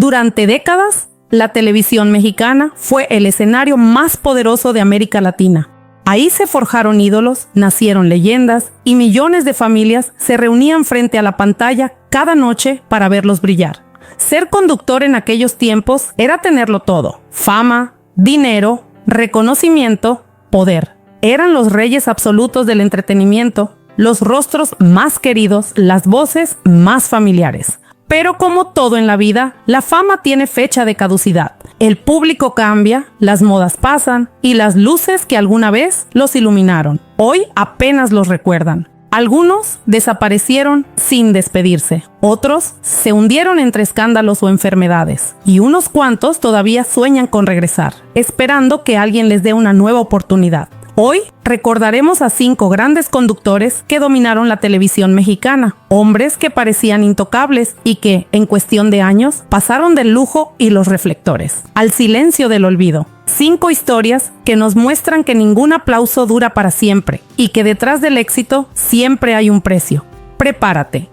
Durante décadas, la televisión mexicana fue el escenario más poderoso de América Latina. Ahí se forjaron ídolos, nacieron leyendas y millones de familias se reunían frente a la pantalla cada noche para verlos brillar. Ser conductor en aquellos tiempos era tenerlo todo: fama, dinero, reconocimiento, poder. Eran los reyes absolutos del entretenimiento, los rostros más queridos, las voces más familiares. Pero como todo en la vida, la fama tiene fecha de caducidad. El público cambia, las modas pasan y las luces que alguna vez los iluminaron, hoy apenas los recuerdan. Algunos desaparecieron sin despedirse, otros se hundieron entre escándalos o enfermedades, y unos cuantos todavía sueñan con regresar, esperando que alguien les dé una nueva oportunidad. Hoy recordaremos a 5 grandes conductores que dominaron la televisión mexicana, hombres que parecían intocables y que, en cuestión de años, pasaron del lujo y los reflectores al silencio del olvido. 5 historias que nos muestran que ningún aplauso dura para siempre y que detrás del éxito siempre hay un precio. Prepárate,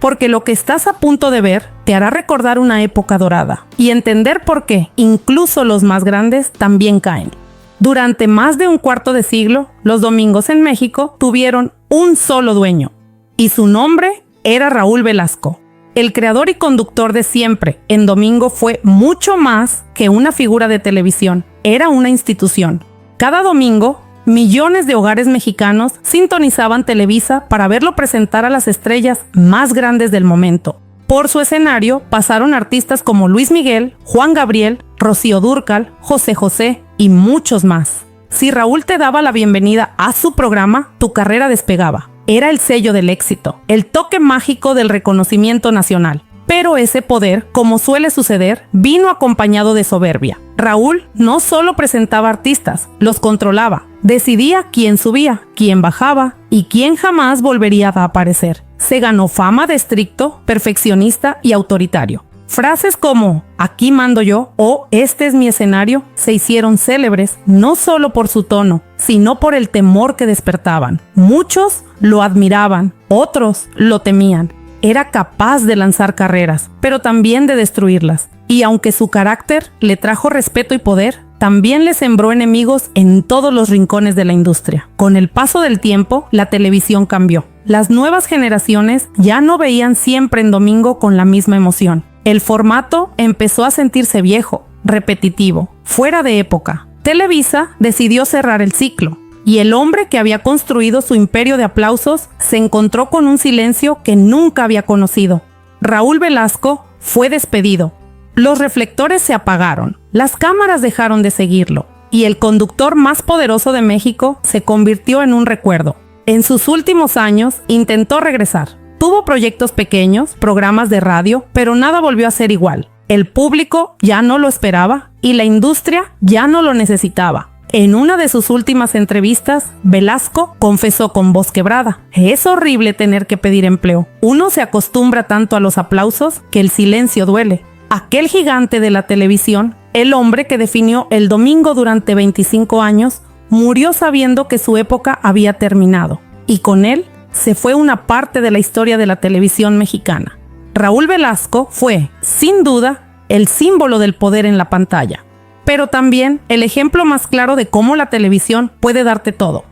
porque lo que estás a punto de ver te hará recordar una época dorada y entender por qué incluso los más grandes también caen. Durante más de un cuarto de siglo, los domingos en México tuvieron un solo dueño, y su nombre era Raúl Velasco. El creador y conductor de Siempre en Domingo fue mucho más que una figura de televisión, era una institución. Cada domingo, millones de hogares mexicanos sintonizaban Televisa para verlo presentar a las estrellas más grandes del momento. Por su escenario pasaron artistas como Luis Miguel, Juan Gabriel, Rocío Dúrcal, José José y muchos más. Si Raúl te daba la bienvenida a su programa, tu carrera despegaba. Era el sello del éxito, el toque mágico del reconocimiento nacional. Pero ese poder, como suele suceder, vino acompañado de soberbia. Raúl no solo presentaba artistas, los controlaba. Decidía quién subía, quién bajaba y quién jamás volvería a aparecer. Se ganó fama de estricto, perfeccionista y autoritario. Frases como "aquí mando yo" o "este es mi escenario" se hicieron célebres no solo por su tono, sino por el temor que despertaban. Muchos lo admiraban, otros lo temían. Era capaz de lanzar carreras, pero también de destruirlas. Y aunque su carácter le trajo respeto y poder, también le sembró enemigos en todos los rincones de la industria. Con el paso del tiempo, la televisión cambió. Las nuevas generaciones ya no veían Siempre en Domingo con la misma emoción. El formato empezó a sentirse viejo, repetitivo, fuera de época. Televisa decidió cerrar el ciclo, y el hombre que había construido su imperio de aplausos se encontró con un silencio que nunca había conocido. Raúl Velasco fue despedido. Los reflectores se apagaron, las cámaras dejaron de seguirlo, y el conductor más poderoso de México se convirtió en un recuerdo. En sus últimos años intentó regresar. Tuvo proyectos pequeños, programas de radio, pero nada volvió a ser igual. El público ya no lo esperaba y la industria ya no lo necesitaba. En una de sus últimas entrevistas, Velasco confesó con voz quebrada: "Es horrible tener que pedir empleo. Uno se acostumbra tanto a los aplausos que el silencio duele". Aquel gigante de la televisión, el hombre que definió el domingo durante 25 años, murió sabiendo que su época había terminado. Y con él se fue una parte de la historia de la televisión mexicana. Raúl Velasco fue, sin duda, el símbolo del poder en la pantalla, pero también el ejemplo más claro de cómo la televisión puede darte todo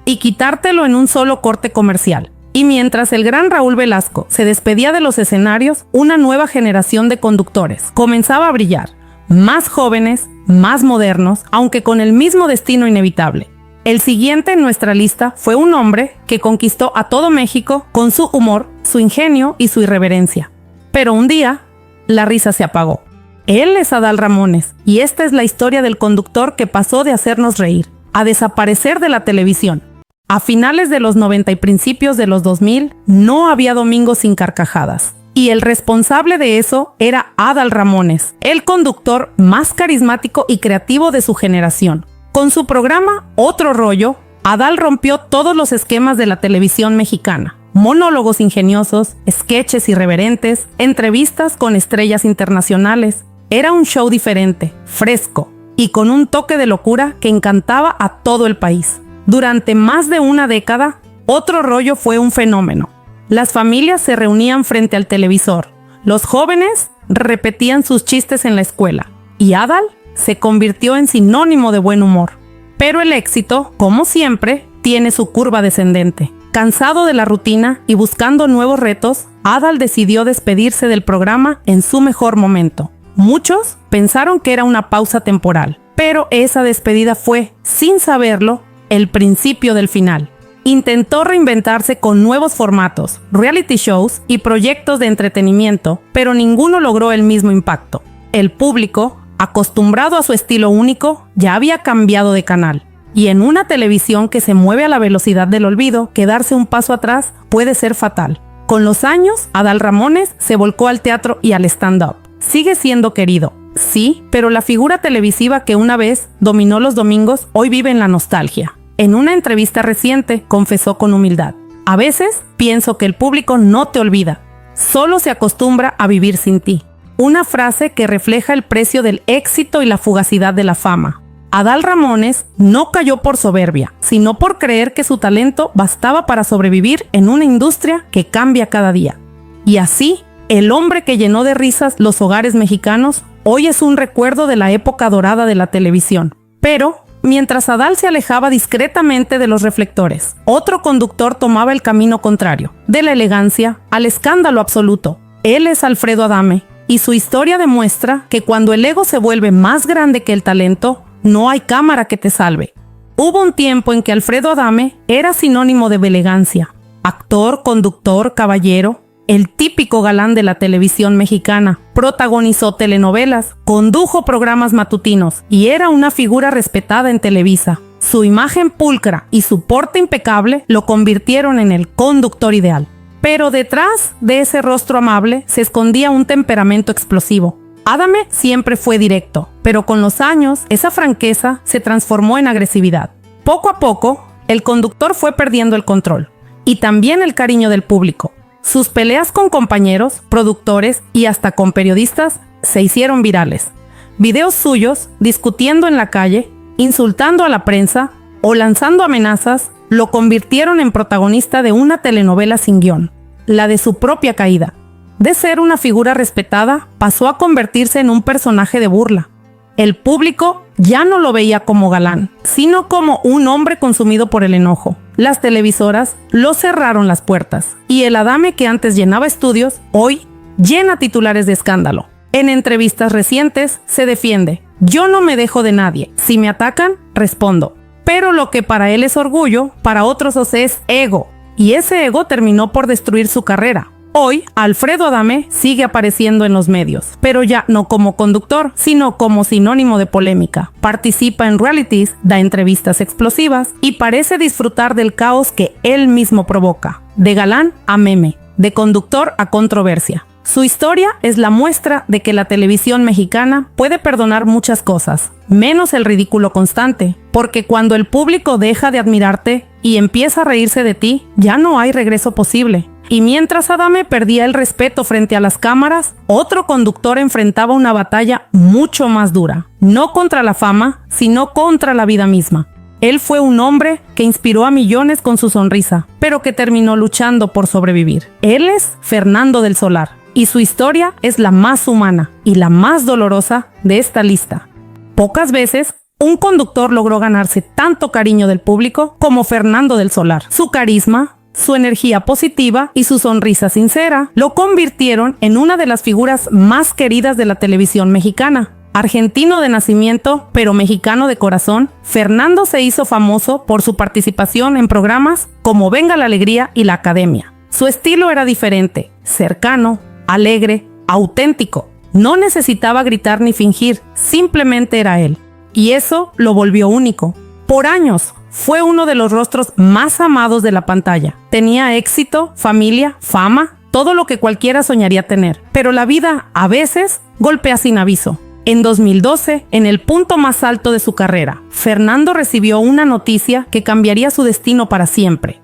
y quitártelo en un solo corte comercial. Y mientras el gran Raúl Velasco se despedía de los escenarios, una nueva generación de conductores comenzaba a brillar, más jóvenes, más modernos, aunque con el mismo destino inevitable. El siguiente en nuestra lista fue un hombre que conquistó a todo México con su humor, su ingenio y su irreverencia. Pero un día, la risa se apagó. Él es Adal Ramones, y esta es la historia del conductor que pasó de hacernos reír a desaparecer de la televisión. A finales de los 90 y principios de los 2000, no había domingo sin carcajadas. Y el responsable de eso era Adal Ramones, el conductor más carismático y creativo de su generación. Con su programa Otro Rollo, Adal rompió todos los esquemas de la televisión mexicana. Monólogos ingeniosos, sketches irreverentes, entrevistas con estrellas internacionales. Era un show diferente, fresco y con un toque de locura que encantaba a todo el país. Durante más de una década, Otro Rollo fue un fenómeno. Las familias se reunían frente al televisor. Los jóvenes repetían sus chistes en la escuela, y Adal se convirtió en sinónimo de buen humor. Pero el éxito, como siempre, tiene su curva descendente. Cansado de la rutina y buscando nuevos retos, Adal decidió despedirse del programa en su mejor momento. Muchos pensaron que era una pausa temporal, pero esa despedida fue, sin saberlo, el principio del final. Intentó reinventarse con nuevos formatos, reality shows y proyectos de entretenimiento, pero ninguno logró el mismo impacto. El público, acostumbrado a su estilo único, ya había cambiado de canal. Y en una televisión que se mueve a la velocidad del olvido, quedarse un paso atrás puede ser fatal. Con los años, Adal Ramones se volcó al teatro y al stand-up. Sigue siendo querido, sí, pero la figura televisiva que una vez dominó los domingos hoy vive en la nostalgia. En una entrevista reciente confesó con humildad: a veces pienso que el público no te olvida, solo se acostumbra a vivir sin ti. Una frase que refleja el precio del éxito y la fugacidad de la fama. Adal Ramones no cayó por soberbia, sino por creer que su talento bastaba para sobrevivir en una industria que cambia cada día. Y así, el hombre que llenó de risas los hogares mexicanos hoy es un recuerdo de la época dorada de la televisión. Pero, mientras Adal se alejaba discretamente de los reflectores, otro conductor tomaba el camino contrario, de la elegancia al escándalo absoluto. Él es Alfredo Adame, y su historia demuestra que cuando el ego se vuelve más grande que el talento, no hay cámara que te salve. Hubo un tiempo en que Alfredo Adame era sinónimo de elegancia. Actor, conductor, caballero, el típico galán de la televisión mexicana. Protagonizó telenovelas, condujo programas matutinos y era una figura respetada en Televisa. Su imagen pulcra y su porte impecable lo convirtieron en el conductor ideal. Pero detrás de ese rostro amable se escondía un temperamento explosivo. Adame siempre fue directo, pero con los años esa franqueza se transformó en agresividad. Poco a poco, el conductor fue perdiendo el control y también el cariño del público. Sus peleas con compañeros, productores y hasta con periodistas se hicieron virales. Videos suyos discutiendo en la calle, insultando a la prensa o lanzando amenazas lo convirtieron en protagonista de una telenovela sin guión, la de su propia caída. De ser una figura respetada, pasó a convertirse en un personaje de burla. El público ya no lo veía como galán, sino como un hombre consumido por el enojo. Las televisoras lo cerraron las puertas, y el Adame que antes llenaba estudios, hoy llena titulares de escándalo. En entrevistas recientes se defiende: yo no me dejo de nadie, si me atacan, respondo. Pero lo que para él es orgullo, para otros es ego, y ese ego terminó por destruir su carrera. Hoy, Alfredo Adame sigue apareciendo en los medios, pero ya no como conductor, sino como sinónimo de polémica. Participa en realities, da entrevistas explosivas y parece disfrutar del caos que él mismo provoca. De galán a meme, de conductor a controversia. Su historia es la muestra de que la televisión mexicana puede perdonar muchas cosas, menos el ridículo constante, porque cuando el público deja de admirarte y empieza a reírse de ti, ya no hay regreso posible. Y mientras Adame perdía el respeto frente a las cámaras, otro conductor enfrentaba una batalla mucho más dura, no contra la fama, sino contra la vida misma. Él fue un hombre que inspiró a millones con su sonrisa, pero que terminó luchando por sobrevivir. Él es Fernando del Solar, y su historia es la más humana y la más dolorosa de esta lista. Pocas veces un conductor logró ganarse tanto cariño del público como Fernando del Solar. Su carisma, su energía positiva y su sonrisa sincera lo convirtieron en una de las figuras más queridas de la televisión mexicana. Argentino de nacimiento, pero mexicano de corazón, Fernando se hizo famoso por su participación en programas como Venga la Alegría y La Academia. Su estilo era diferente, cercano, alegre, auténtico. No necesitaba gritar ni fingir, simplemente era él. Y eso lo volvió único. Por años, fue uno de los rostros más amados de la pantalla. Tenía éxito, familia, fama, todo lo que cualquiera soñaría tener. Pero la vida, a veces, golpea sin aviso. En 2012, en el punto más alto de su carrera, Fernando recibió una noticia que cambiaría su destino para siempre.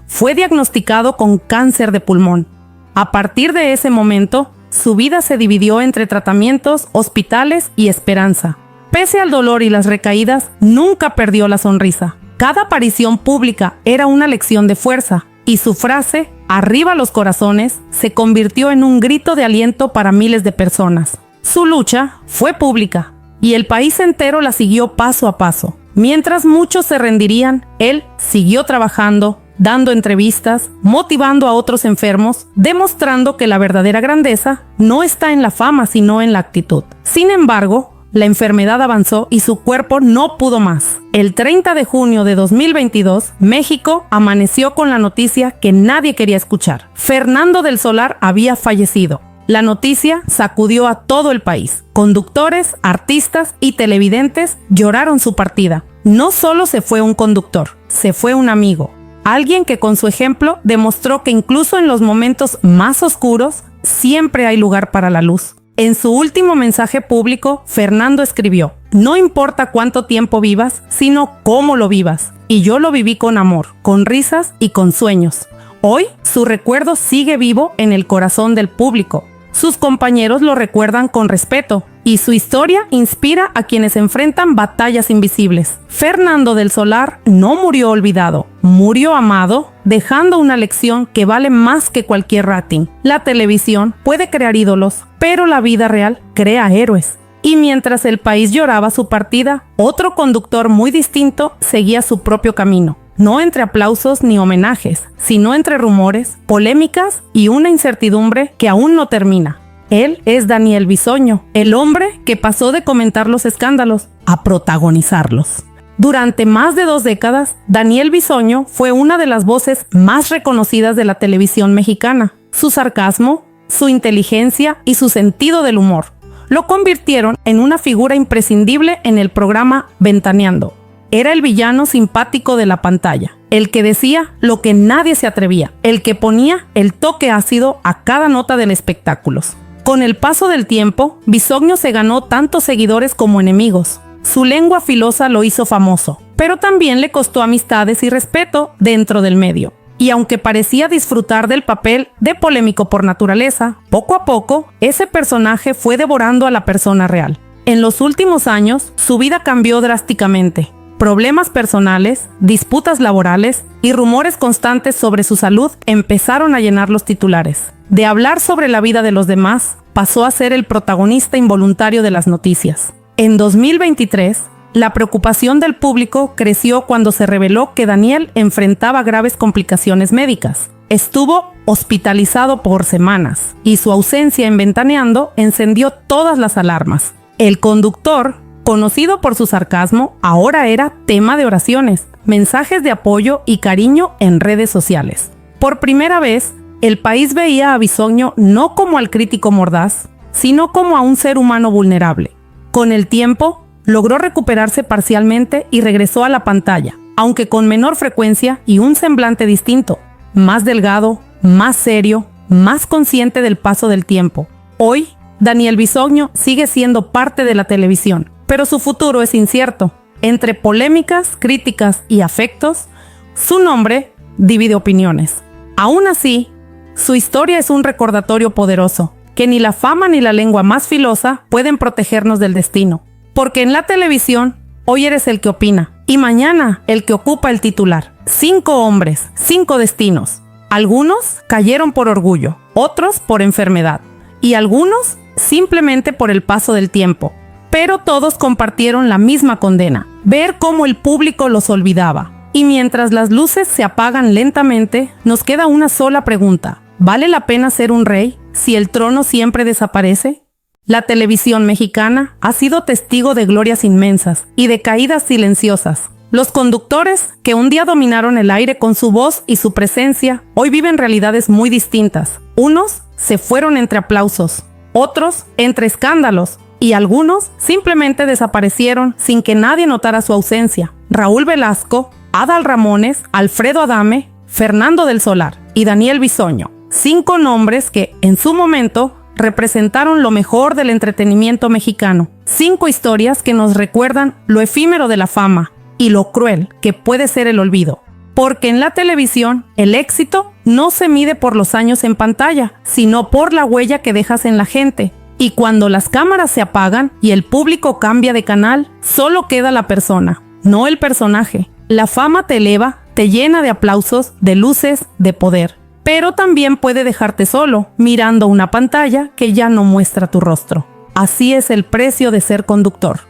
Fue diagnosticado con cáncer de pulmón. A partir de ese momento, su vida se dividió entre tratamientos, hospitales y esperanza. Pese al dolor y las recaídas, nunca perdió la sonrisa. Cada aparición pública era una lección de fuerza, y su frase, "Arriba los corazones" se convirtió en un grito de aliento para miles de personas. Su lucha fue pública y el país entero la siguió paso a paso. Mientras muchos se rendirían, él siguió trabajando, dando entrevistas, motivando a otros enfermos, demostrando que la verdadera grandeza no está en la fama, sino en la actitud. Sin embargo, la enfermedad avanzó y su cuerpo no pudo más. El 30 de junio de 2022, México amaneció con la noticia que nadie quería escuchar. Fernando del Solar había fallecido. La noticia sacudió a todo el país. Conductores, artistas y televidentes lloraron su partida. No solo se fue un conductor, se fue un amigo. Alguien que con su ejemplo demostró que incluso en los momentos más oscuros siempre hay lugar para la luz. En su último mensaje público, Fernando escribió: "No importa cuánto tiempo vivas, sino cómo lo vivas. Y yo lo viví con amor, con risas y con sueños". Hoy, su recuerdo sigue vivo en el corazón del público. Sus compañeros lo recuerdan con respeto y su historia inspira a quienes enfrentan batallas invisibles. Fernando del Solar no murió olvidado, murió amado, dejando una lección que vale más que cualquier rating. La televisión puede crear ídolos, pero la vida real crea héroes. Y mientras el país lloraba su partida, otro conductor muy distinto seguía su propio camino. No entre aplausos ni homenajes, sino entre rumores, polémicas y una incertidumbre que aún no termina. Él es Daniel Bisoño, el hombre que pasó de comentar los escándalos a protagonizarlos. Durante más de 2 décadas, Daniel Bisoño fue una de las voces más reconocidas de la televisión mexicana. Su sarcasmo, su inteligencia y su sentido del humor lo convirtieron en una figura imprescindible en el programa Ventaneando. Era el villano simpático de la pantalla, el que decía lo que nadie se atrevía, el que ponía el toque ácido a cada nota del espectáculo. Con el paso del tiempo, Bisoño se ganó tanto seguidores como enemigos. Su lengua filosa lo hizo famoso, pero también le costó amistades y respeto dentro del medio. Y aunque parecía disfrutar del papel de polémico por naturaleza, poco a poco, ese personaje fue devorando a la persona real. En los últimos años, su vida cambió drásticamente. Problemas personales, disputas laborales y rumores constantes sobre su salud empezaron a llenar los titulares. De hablar sobre la vida de los demás, pasó a ser el protagonista involuntario de las noticias. En 2023, la preocupación del público creció cuando se reveló que Daniel enfrentaba graves complicaciones médicas. Estuvo hospitalizado por semanas y su ausencia en Ventaneando encendió todas las alarmas. El conductor, conocido por su sarcasmo, ahora era tema de oraciones, mensajes de apoyo y cariño en redes sociales. Por primera vez, el país veía a Bisoño no como al crítico mordaz, sino como a un ser humano vulnerable. Con el tiempo, logró recuperarse parcialmente y regresó a la pantalla, aunque con menor frecuencia y un semblante distinto, más delgado, más serio, más consciente del paso del tiempo. Hoy, Daniel Bisoño sigue siendo parte de la televisión, pero su futuro es incierto. Entre polémicas, críticas y afectos, su nombre divide opiniones. Aún así, su historia es un recordatorio poderoso, que ni la fama ni la lengua más filosa pueden protegernos del destino. Porque en la televisión, hoy eres el que opina, y mañana el que ocupa el titular. 5 hombres, 5 destinos. Algunos cayeron por orgullo, otros por enfermedad, y algunos simplemente por el paso del tiempo. Pero todos compartieron la misma condena: ver cómo el público los olvidaba. Y mientras las luces se apagan lentamente, nos queda una sola pregunta: ¿vale la pena ser un rey si el trono siempre desaparece? La televisión mexicana ha sido testigo de glorias inmensas y de caídas silenciosas. Los conductores que un día dominaron el aire con su voz y su presencia, hoy viven realidades muy distintas. Unos se fueron entre aplausos, otros entre escándalos, y algunos simplemente desaparecieron sin que nadie notara su ausencia. Raúl Velasco, Adal Ramones, Alfredo Adame, Fernando del Solar y Daniel Bisoño. 5 nombres que, en su momento, representaron lo mejor del entretenimiento mexicano. 5 historias que nos recuerdan lo efímero de la fama y lo cruel que puede ser el olvido. Porque en la televisión, el éxito no se mide por los años en pantalla, sino por la huella que dejas en la gente. Y cuando las cámaras se apagan y el público cambia de canal, solo queda la persona, no el personaje. La fama te eleva, te llena de aplausos, de luces, de poder. pero también puede dejarte solo, mirando una pantalla que ya no muestra tu rostro. Así es el precio de ser conductor.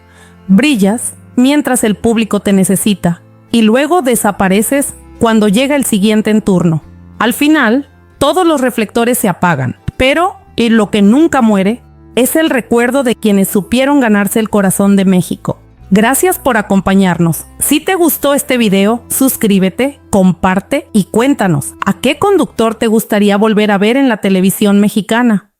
Brillas mientras el público te necesita y luego desapareces cuando llega el siguiente en turno. Al final, todos los reflectores se apagan, pero lo que nunca muere es el recuerdo de quienes supieron ganarse el corazón de México. Gracias por acompañarnos. Si te gustó este video, suscríbete, comparte y cuéntanos, ¿a qué conductor te gustaría volver a ver en la televisión mexicana?